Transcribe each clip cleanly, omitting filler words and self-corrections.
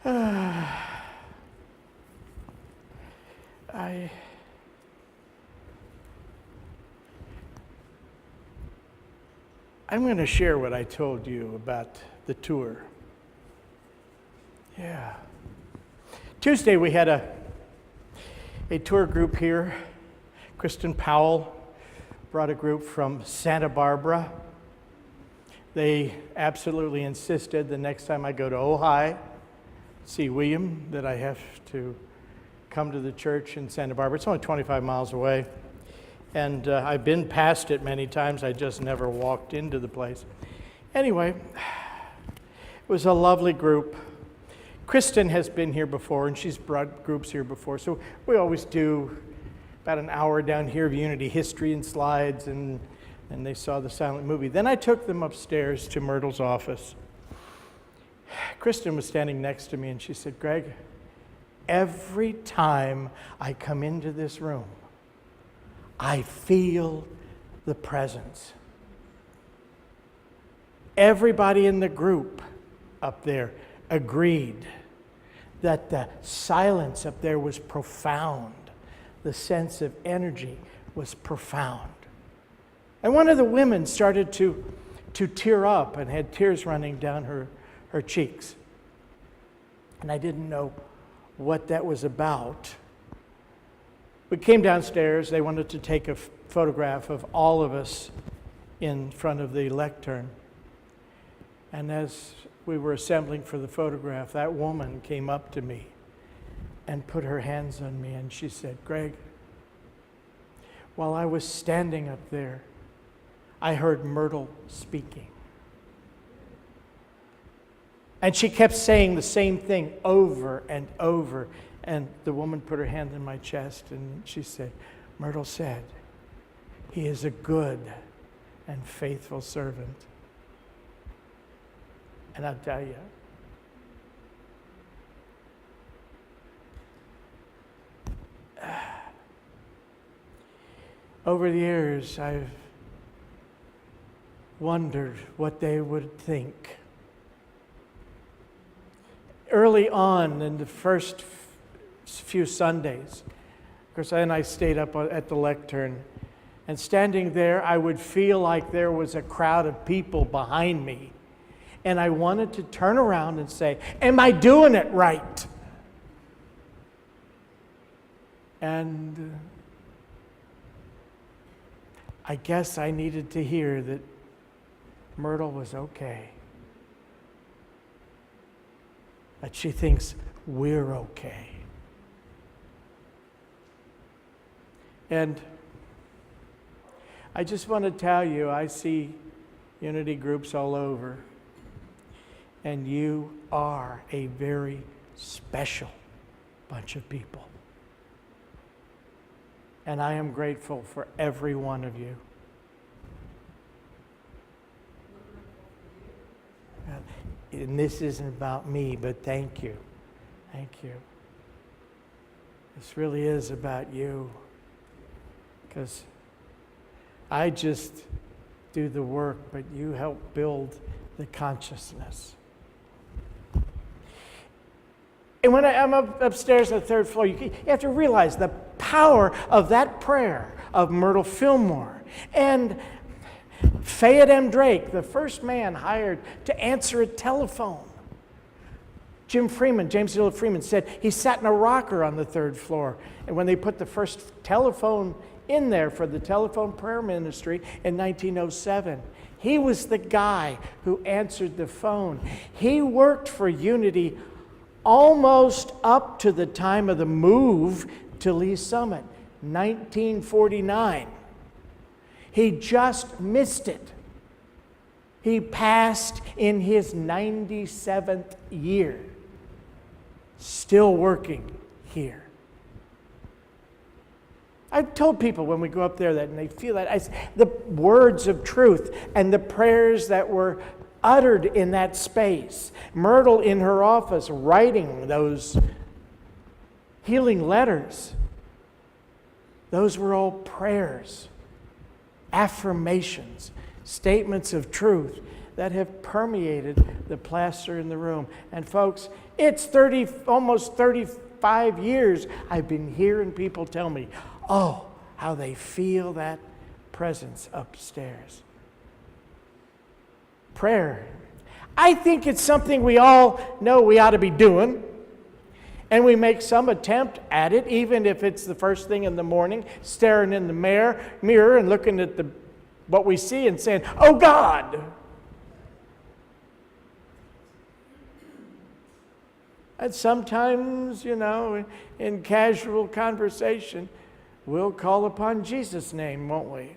I'm going to share what I told you about the tour. Yeah. Tuesday we had a tour group here. Kristen Powell brought a group from Santa Barbara. They absolutely insisted the next time I go to Ojai, see William, that I have to come to the church in Santa Barbara. It's only 25 miles away. And I've been past it many times. I just never walked into the place. Anyway, it was a lovely group. Kristen has been here before, and she's brought groups here before. So we always do about an hour down here of Unity history and slides, and they saw the silent movie. Then I took them upstairs to Myrtle's office. Kristen was standing next to me, and she said, "Greg, every time I come into this room, I feel the presence." Everybody in the group up there agreed that the silence up there was profound. The sense of energy was profound. And one of the women started to tear up and had tears running down her cheeks. And I didn't know what that was about. We came downstairs. They wanted to take a photograph of all of us in front of the lectern. And as we were assembling for the photograph, that woman came up to me and put her hands on me, and she said, "Greg, while I was standing up there, I heard Myrtle speaking." And she kept saying the same thing over and over. And the woman put her hand on my chest and she said, "Myrtle said, he is a good and faithful servant." And I'll tell you, over the years, I've wondered what they would think. Early on in the first few Sundays, of course, and I stayed up at the lectern, and standing there, I would feel like there was a crowd of people behind me, and I wanted to turn around and say, "Am I doing it right?" And I guess I needed to hear that Myrtle was okay, that she thinks we're okay. And I just want to tell you, I see Unity groups all over, and you are a very special bunch of people. And I am grateful for every one of you. And this isn't about me, but thank you. Thank you. This really is about you. Because I just do the work, but you help build the consciousness. And when I'm upstairs on the third floor, you have to realize the power of that prayer of Myrtle Fillmore and Fayette M. Drake, the first man hired to answer a telephone. James Dillard Freeman, said he sat in a rocker on the third floor. And when they put the first telephone in there for the telephone prayer ministry in 1907, he was the guy who answered the phone. He worked for Unity almost up to the time of the move to Lee Summit, 1949. He just missed it. He passed in his 97th year, still working here. I've told people when we go up there that, and they feel that, the words of truth and the prayers that were uttered in that space. Myrtle in her office writing those healing letters. Those were all prayers, affirmations, statements of truth that have permeated the plaster in the room. And folks, it's almost 35 years I've been hearing people tell me, oh, how they feel that presence upstairs. Prayer. I think it's something we all know we ought to be doing. And we make some attempt at it, even if it's the first thing in the morning, staring in the mirror and looking at what we see and saying, oh God. And sometimes, in casual conversation, we'll call upon Jesus' name, won't we?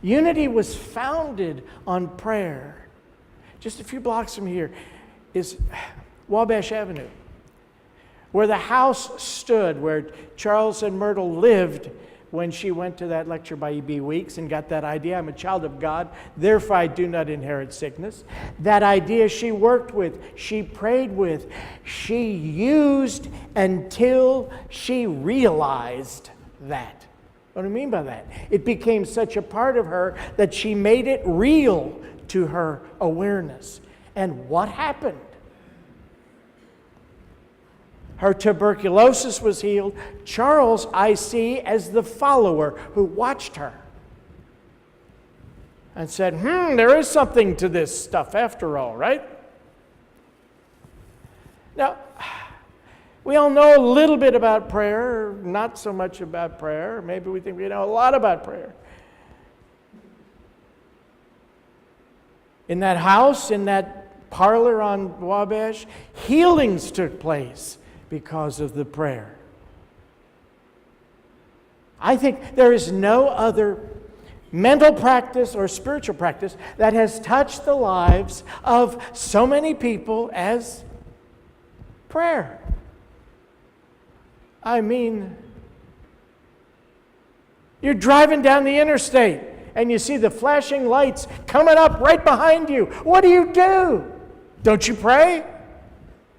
Unity was founded on prayer. Just a few blocks from here is Wabash Avenue, where the house stood, where Charles and Myrtle lived when she went to that lecture by E.B. Weeks and got that idea, I'm a child of God, therefore I do not inherit sickness. That idea she worked with, she prayed with, she used until she realized that. What do I mean by that? It became such a part of her that she made it real to her awareness. And what happened? Her tuberculosis was healed. Charles, I see as the follower who watched her and said, there is something to this stuff after all, right? Now, we all know a little bit about prayer, not so much about prayer. Maybe we think we know a lot about prayer. In that house, in that parlor on Wabash, healings took place because of the prayer. I think there is no other mental practice or spiritual practice that has touched the lives of so many people as prayer. I mean, you're driving down the interstate and you see the flashing lights coming up right behind you. What do? Don't you pray?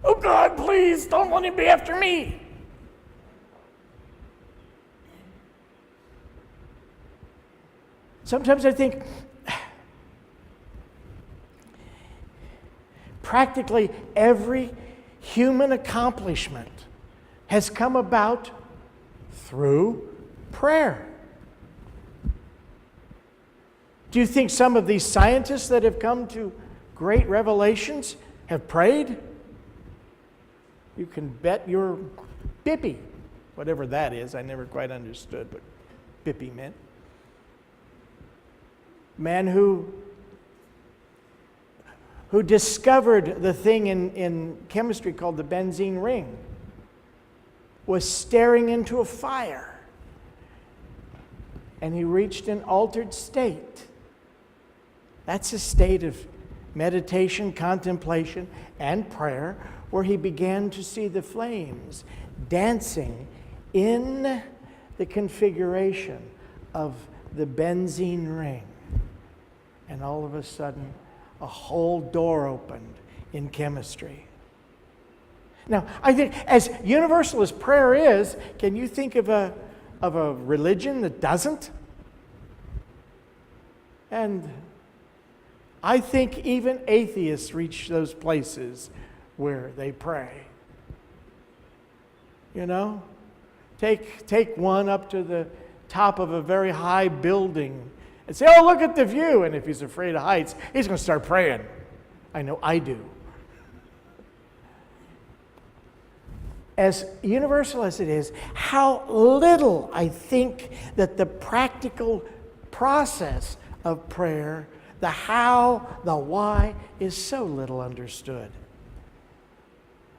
Oh God, please, don't let him be after me. Sometimes I think practically every human accomplishment has come about through prayer. Do you think some of these scientists that have come to great revelations have prayed? You can bet your bippy, whatever that is. I never quite understood what bippy meant. Man who discovered the thing in chemistry called the benzene ring was staring into a fire. And he reached an altered state. That's a state of meditation, contemplation, and prayer, where he began to see the flames dancing in the configuration of the benzene ring. And all of a sudden, a whole door opened in chemistry. Now, I think as universal as prayer is, can you think of a religion that doesn't? And I think even atheists reach those places where they pray. Take one up to the top of a very high building and say, oh, look at the view. And if he's afraid of heights, he's going to start praying. I know I do. As universal as it is, how little I think that the practical process of prayer, the how, the why, is so little understood.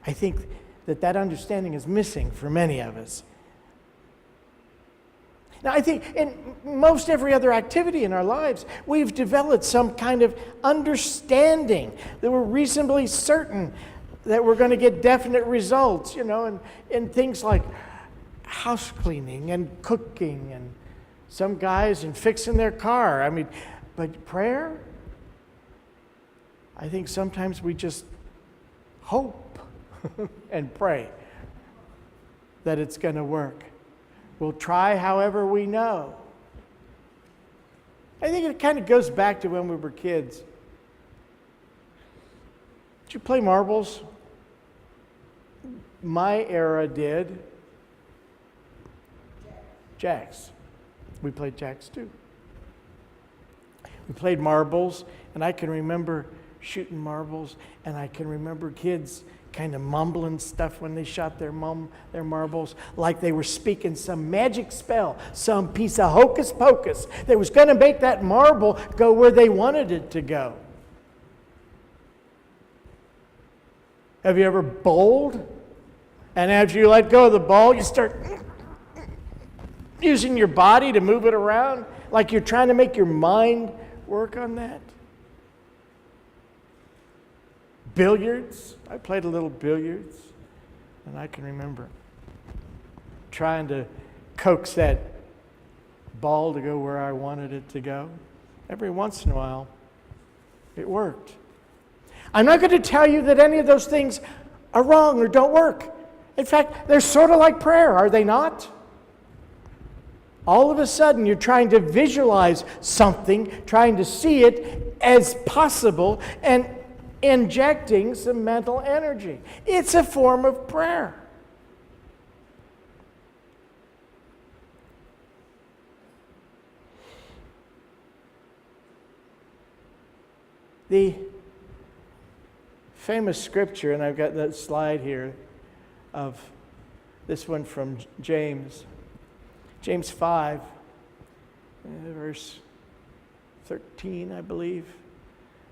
I think that understanding is missing for many of us. Now, I think in most every other activity in our lives, we've developed some kind of understanding that we're reasonably certain that we're going to get definite results, in things like house cleaning and cooking and some guys and fixing their car. But prayer, I think sometimes we just hope and pray that it's going to work. We'll try however we know. I think it kind of goes back to when we were kids. Did you play marbles? My era did. Jacks. We played jacks too. We played marbles, and I can remember shooting marbles, and I can remember kids kind of mumbling stuff when they shot their marbles, like they were speaking some magic spell, some piece of hocus pocus that was going to make that marble go where they wanted it to go. Have you ever bowled? And after you let go of the ball, you start using your body to move it around, like you're trying to make your mind work on that. Billiards. I played a little billiards, and I can remember trying to coax that ball to go where I wanted it to go. Every once in a while, it worked. I'm not going to tell you that any of those things are wrong or don't work. In fact, they're sort of like prayer, are they not? All of a sudden, you're trying to visualize something, trying to see it as possible, and injecting some mental energy. It's a form of prayer. The famous scripture, and I've got that slide here of this one from James 5, verse 13, I believe.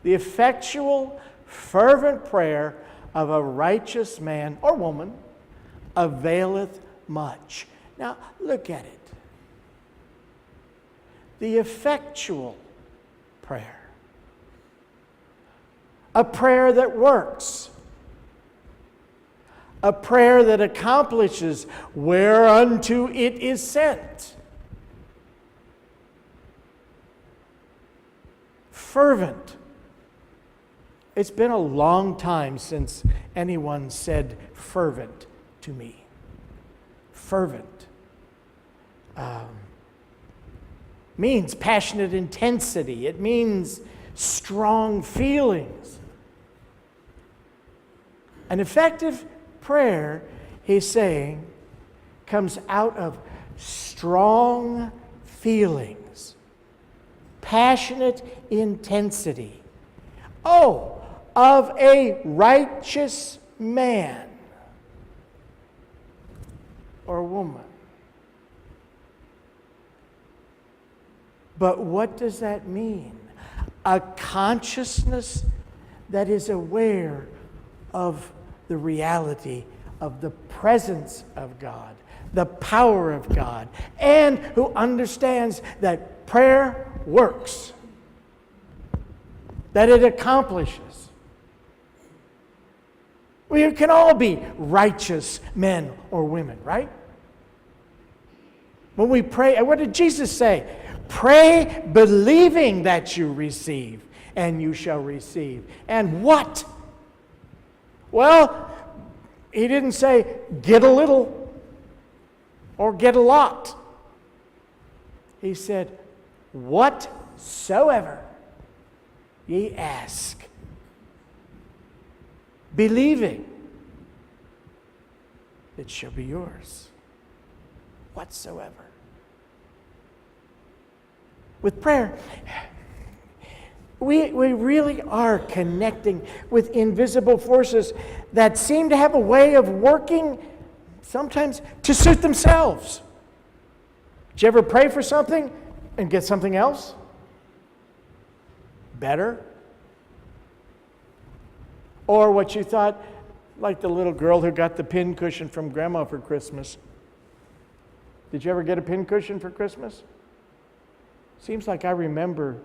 The effectual, fervent prayer of a righteous man or woman availeth much. Now, look at it. The effectual prayer. A prayer that works. A prayer that accomplishes whereunto it is sent. Fervent. It's been a long time since anyone said fervent to me. Fervent means passionate intensity. It means strong feelings. An effective prayer, he's saying, comes out of strong feelings, passionate intensity. Oh, of a righteous man or woman. But what does that mean? A consciousness that is aware of the reality of the presence of God, the power of God, and who understands that prayer works, that it accomplishes. We can all be righteous men or women, right? When we pray, what did Jesus say? Pray believing that you receive, and you shall receive. And what? Well, he didn't say get a little or get a lot. He said, whatsoever ye ask, believing, it shall be yours. Whatsoever. With prayer, we really are connecting with invisible forces that seem to have a way of working sometimes to suit themselves. Did you ever pray for something and get something else better? Or what you thought, like the little girl who got the pin cushion from Grandma for Christmas. Did you ever get a pin cushion for Christmas? Seems like I remember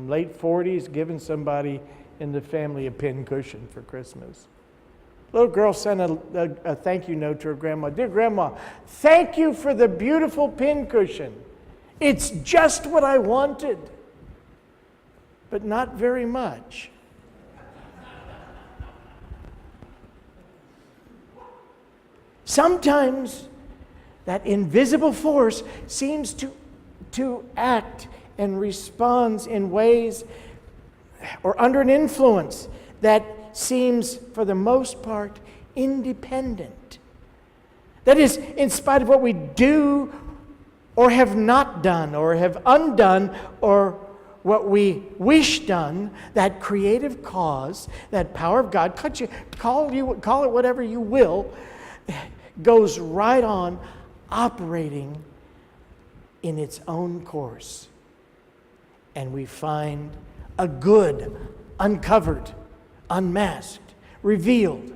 late 40s giving somebody in the family a pin cushion for Christmas. Little girl sent a thank you note to her grandma. Dear Grandma, thank you for the beautiful pin cushion. It's just what I wanted, but not very much. Sometimes that invisible force seems to to act and responds in ways or under an influence that seems, for the most part, independent. That is, in spite of what we do or have not done or have undone or what we wish done, that creative cause, that power of God, call it whatever you will, goes right on operating in its own course. And we find a good uncovered, unmasked, revealed.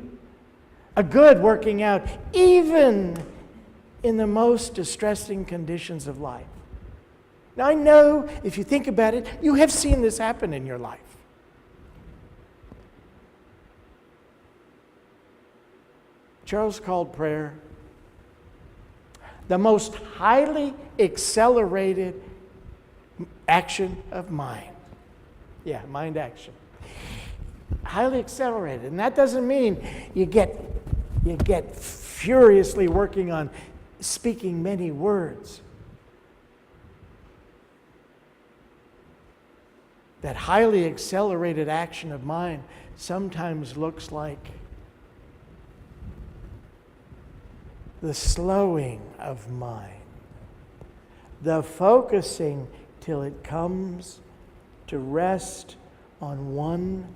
A good working out even in the most distressing conditions of life. Now I know, if you think about it, you have seen this happen in your life. Charles called prayer the most highly accelerated action of mind. Yeah, mind action. Highly accelerated. And that doesn't mean you get furiously working on speaking many words. That highly accelerated action of mind sometimes looks like the slowing of mind, the focusing till it comes to rest on one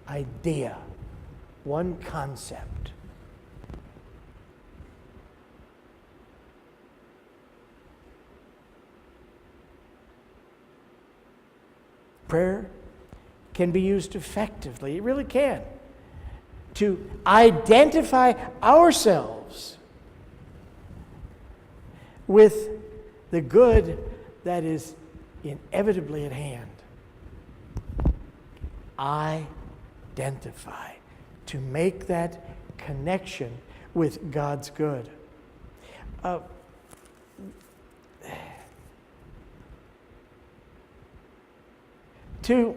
idea, one concept. Prayer can be used effectively, it really can, to identify ourselves with the good that is inevitably at hand. Identify, to make that connection with God's good. To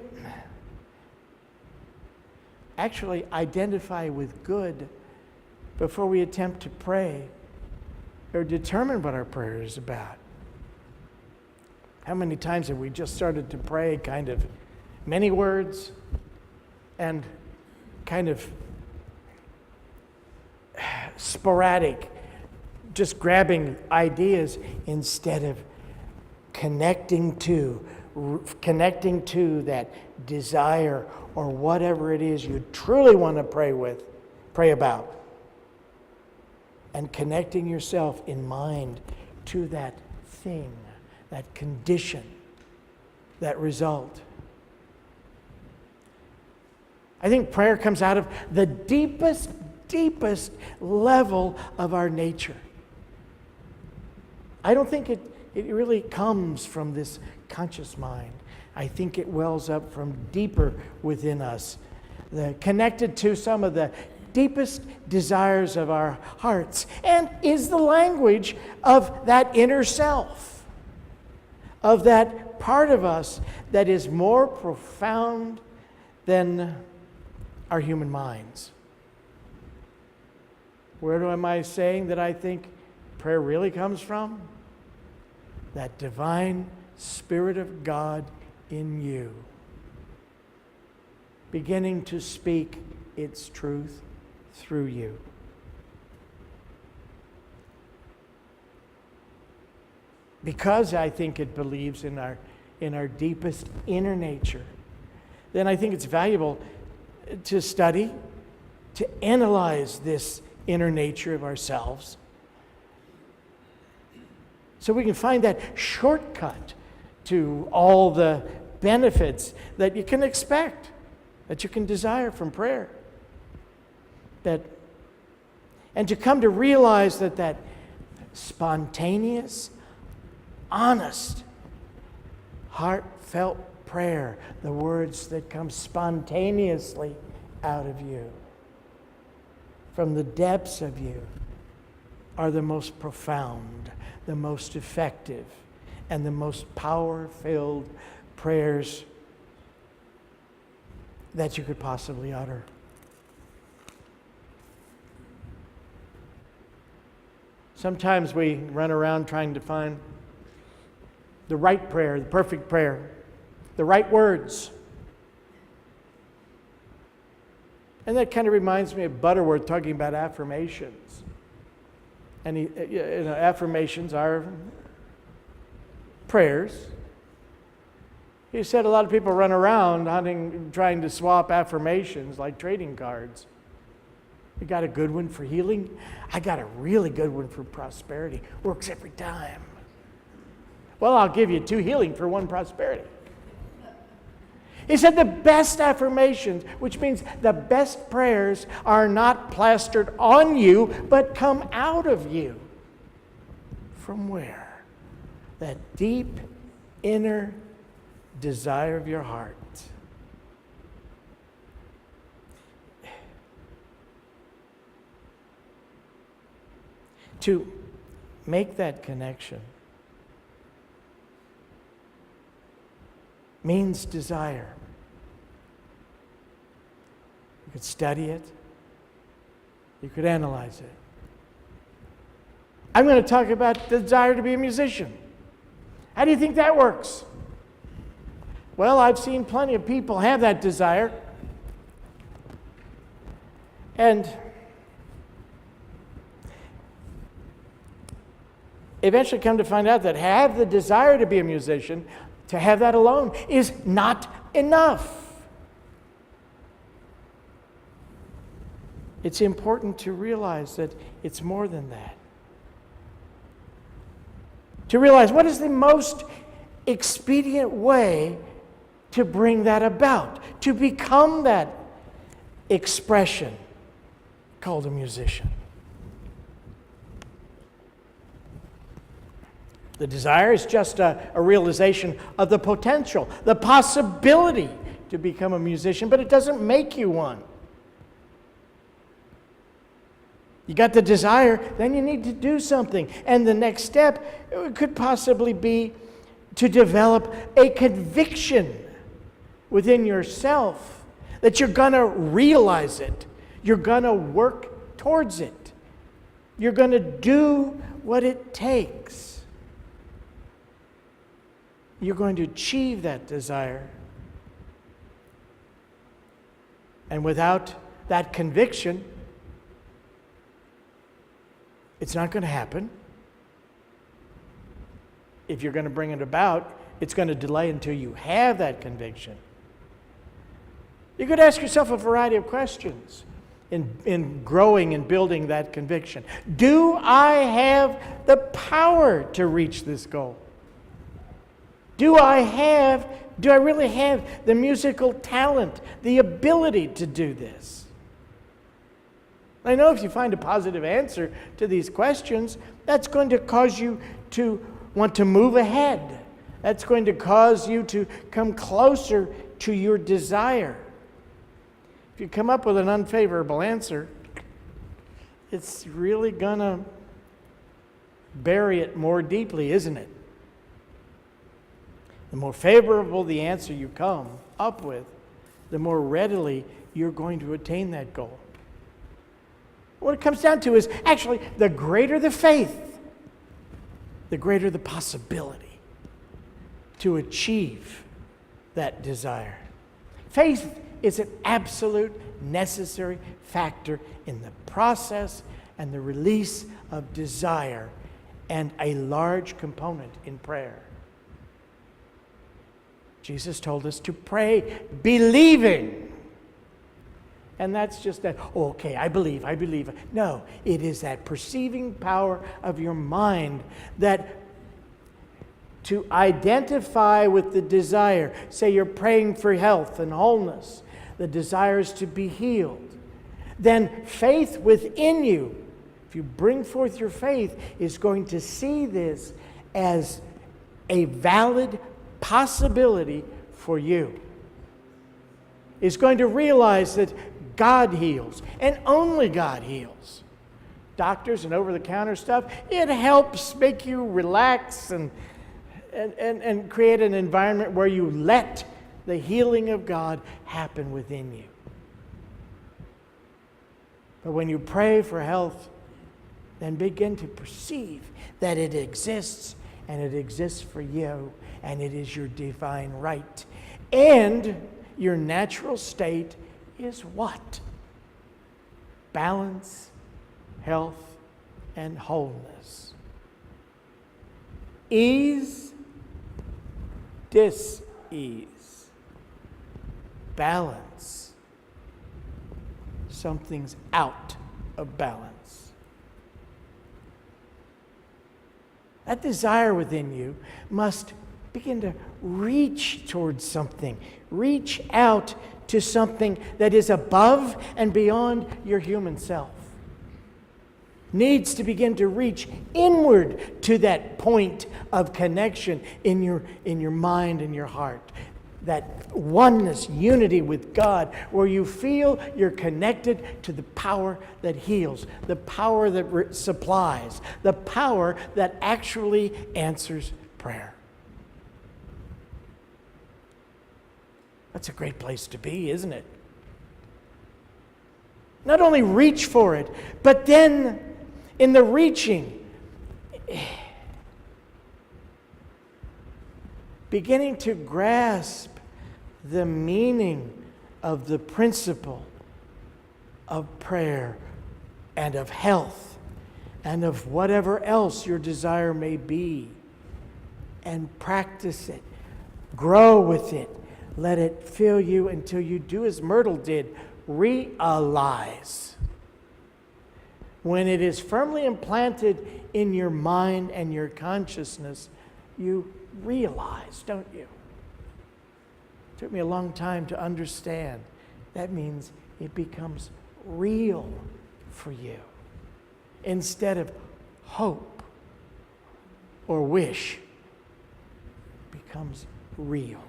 actually identify with good before we attempt to pray or determine what our prayer is about. How many times have we just started to pray kind of many words and kind of sporadic, just grabbing ideas instead of connecting to that desire or whatever it is you truly want to pray about, and connecting yourself in mind to that thing, that condition, that result. I think prayer comes out of the deepest level of our nature. I don't think it really comes from this conscious mind. I think it wells up from deeper within us, connected to some of the deepest desires of our hearts, and is the language of that inner self, of that part of us that is more profound than our human minds. Where am I saying that I think prayer really comes from? That divine Spirit of God in you, beginning to speak its truth through you. Because I think it believes in our deepest inner nature, then I think it's valuable to study, to analyze this inner nature of ourselves, so we can find that shortcut to all the benefits that you can expect, that you can desire from prayer. And to come to realize that spontaneous, honest, heartfelt prayer, the words that come spontaneously out of you, from the depths of you, are the most profound, the most effective, and the most power-filled prayers that you could possibly utter. Sometimes we run around trying to find the right prayer, the perfect prayer, the right words. And that kind of reminds me of Butterworth talking about affirmations. And affirmations are prayers. He said a lot of people run around trying to swap affirmations like trading cards. You got a good one for healing? I got a really good one for prosperity. Works every time. Well, I'll give you 2 healing for 1 prosperity. He said the best affirmations, which means the best prayers, are not plastered on you, but come out of you. From where? That deep inner desire of your heart. To make that connection means desire. You could study it. You could analyze it. I'm going to talk about the desire to be a musician. How do you think that works? Well, I've seen plenty of people have that desire. And eventually come to find out that have the desire to be a musician, to have that alone is not enough. It's important to realize that it's more than that. To realize what is the most expedient way to bring that about, to become that expression called a musician. The desire is just a realization of the potential, the possibility to become a musician, but it doesn't make you one. You got the desire, then you need to do something. And the next step could possibly be to develop a conviction within yourself that you're going to realize it. You're going to work towards it. You're going to do what it takes. You're going to achieve that desire. And without that conviction, it's not going to happen. If you're going to bring it about, it's going to delay until you have that conviction. You could ask yourself a variety of questions in growing and building that conviction. Do I have the power to reach this goal? Do I really have the musical talent, the ability to do this? I know if you find a positive answer to these questions, that's going to cause you to want to move ahead. That's going to cause you to come closer to your desire. If you come up with an unfavorable answer, it's really going to bury it more deeply, isn't it? The more favorable the answer you come up with, the more readily you're going to attain that goal. What it comes down to is actually the greater the faith, the greater the possibility to achieve that desire. Faith is an absolute necessary factor in the process and the release of desire, and a large component in prayer. Jesus told us to pray believing. And that's just that, oh, okay, I believe. No, it is that perceiving power of your mind that to identify with the desire. Say you're praying for health and wholeness. The desire is to be healed. Then faith within you, if you bring forth your faith, is going to see this as a valid possibility for you. Is going to realize that God heals, and only God heals. Doctors and over-the-counter stuff, it helps make you relax and create an environment where you let the healing of God happen within you. But when you pray for health, then begin to perceive that it exists and it exists for you, and it is your divine right. And your natural state is what? Balance, health, and wholeness. Ease, dis-ease. Balance. Something's out of balance. That desire within you must begin to reach towards something. Reach out to something that is above and beyond your human self. Needs to begin to reach inward to that point of connection in your mind and your heart. That oneness, unity with God, where you feel you're connected to the power that heals, the power that supplies, the power that actually answers prayer. That's a great place to be, isn't it? Not only reach for it, but then in the reaching, beginning to grasp the meaning of the principle of prayer and of health and of whatever else your desire may be, and practice it, grow with it, let it fill you until you do as Myrtle did, realize. When it is firmly implanted in your mind and your consciousness, you realize, don't you? It took me a long time to understand. That means it becomes real for you. Instead of hope or wish, it becomes real.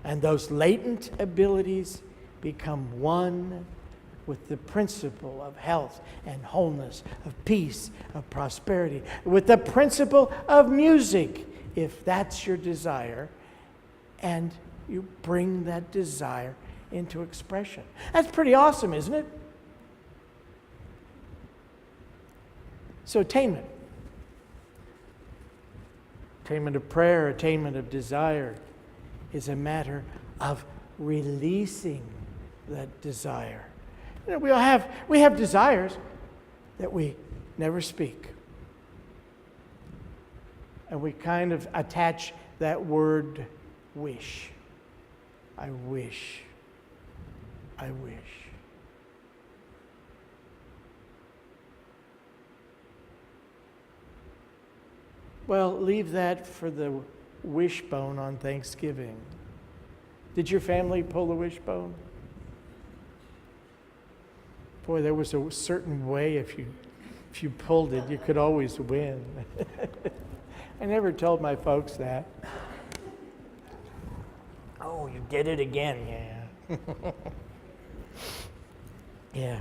And those latent abilities become one with the principle of health and wholeness, of peace, of prosperity, with the principle of music, if that's your desire, and you bring that desire into expression. That's pretty awesome, isn't it? So attainment. Attainment of prayer, attainment of desire is a matter of releasing that desire. You know, we have desires that we never speak. And we kind of attach that word wish. I wish. I wish. Well, leave that for the wishbone on Thanksgiving. Did your family pull the wishbone? Boy, there was a certain way if you pulled it, you could always win. I never told my folks that. Oh, you did it again, yeah. Yeah.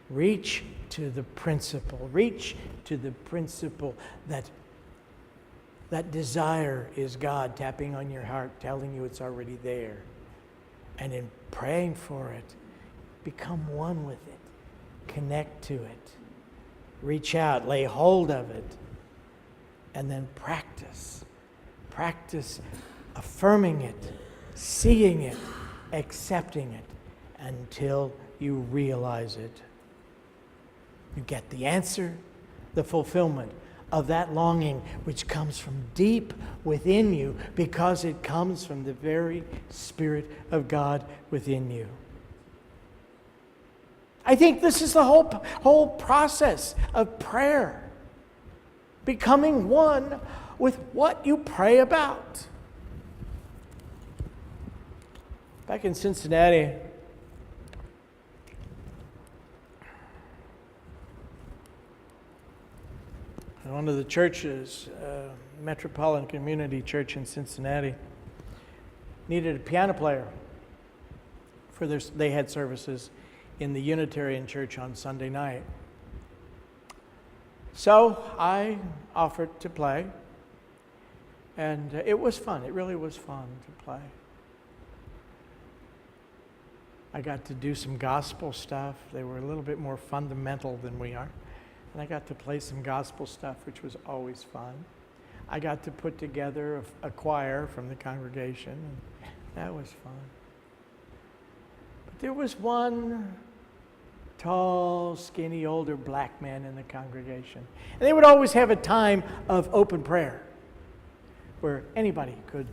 Reach to the principle. Reach to the principle that desire is God tapping on your heart, telling you it's already there. And in praying for it, become one with it. Connect to it. Reach out, lay hold of it, and then practice. Practice affirming it, seeing it, accepting it, until you realize it. You get the answer, the fulfillment of that longing which comes from deep within you because it comes from the very Spirit of God within you. I think this is the whole process of prayer. Becoming one with what you pray about. Back in Cincinnati, one of the churches, Metropolitan Community Church in Cincinnati, needed a piano player for they had services in the Unitarian Church on Sunday night. So I offered to play, and it was fun. It really was fun to play. I got to do some gospel stuff. They were a little bit more fundamental than we are. And I got to play some gospel stuff, which was always fun. I got to put together a choir from the congregation, and that was fun. But there was one tall, skinny, older black man in the congregation. And they would always have a time of open prayer where anybody could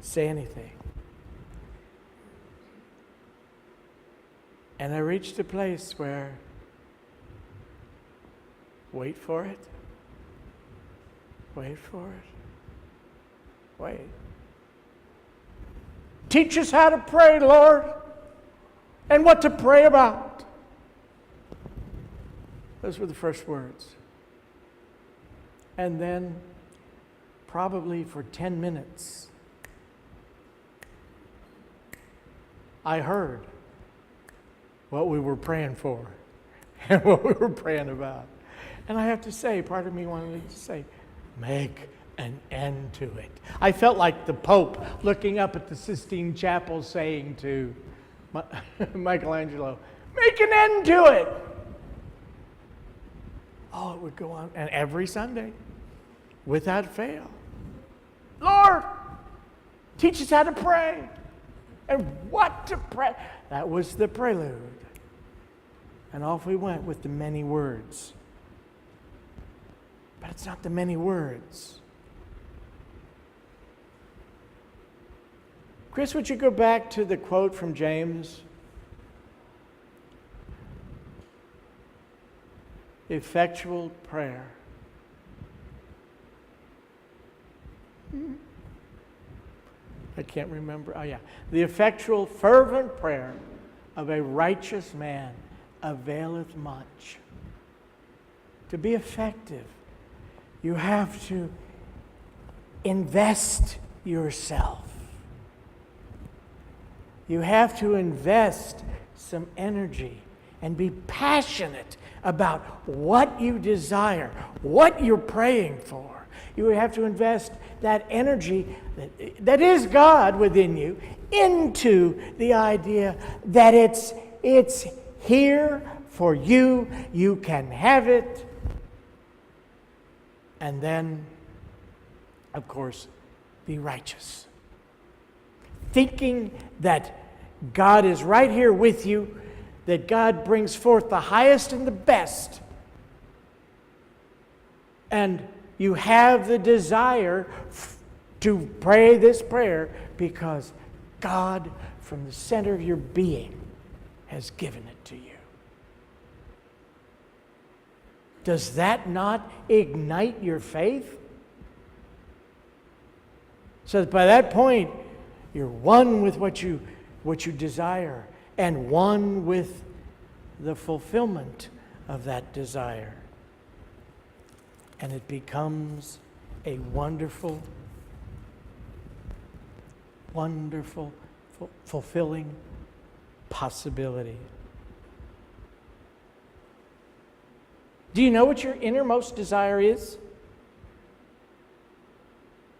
say anything. And I reached a place where, wait for it, wait for it, wait. Teach us how to pray, Lord, and what to pray about. Those were the first words. And then, probably for 10 minutes, I heard what we were praying for and what we were praying about. And I have to say, part of me wanted to say, make an end to it. I felt like the Pope looking up at the Sistine Chapel saying to Michelangelo, make an end to it. Oh, it would go on. And every Sunday, without fail, Lord, teach us how to pray and what to pray. That was the prelude. And off we went with the many words. But it's not the many words. Chris, would you go back to the quote from James? Effectual prayer. I can't remember. Oh, yeah. The effectual, fervent prayer of a righteous man availeth much. To be effective, you have to invest yourself. You have to invest some energy and be passionate about what you desire, what you're praying for. You have to invest that energy that is God within you into the idea that it's here for you. You can have it. And then, of course, be righteous. Thinking that God is right here with you, that God brings forth the highest and the best. And you have the desire to pray this prayer because God, from the center of your being, has given it to you. Does that not ignite your faith? So that by that point, you're one with what you desire and one with the fulfillment of that desire. And it becomes a wonderful, wonderful, fulfilling possibility. Do you know what your innermost desire is?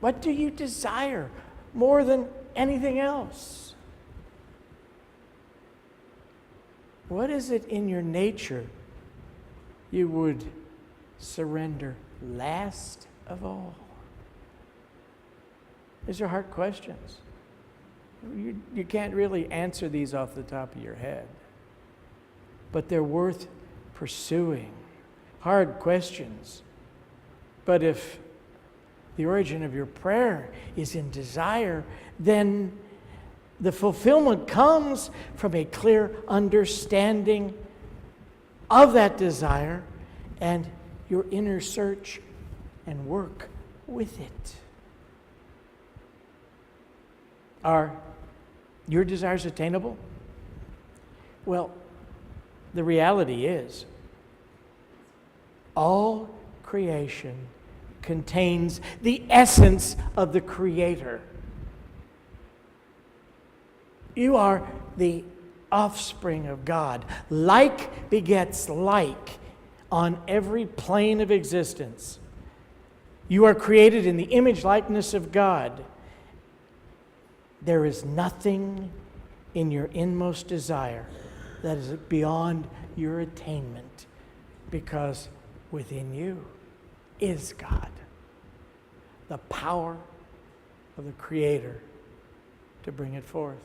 What do you desire more than anything else? What is it in your nature you would surrender last of all? These are hard questions. You can't really answer these off the top of your head. But they're worth pursuing. Hard questions. But if the origin of your prayer is in desire, then the fulfillment comes from a clear understanding of that desire and your inner search and work with it. Are your desires attainable? Well, the reality is, all creation contains the essence of the Creator. You are the offspring of God. Like begets like on every plane of existence. You are created in the image likeness of God. There is nothing in your inmost desire that is beyond your attainment, because within you is God, the power of the Creator to bring it forth.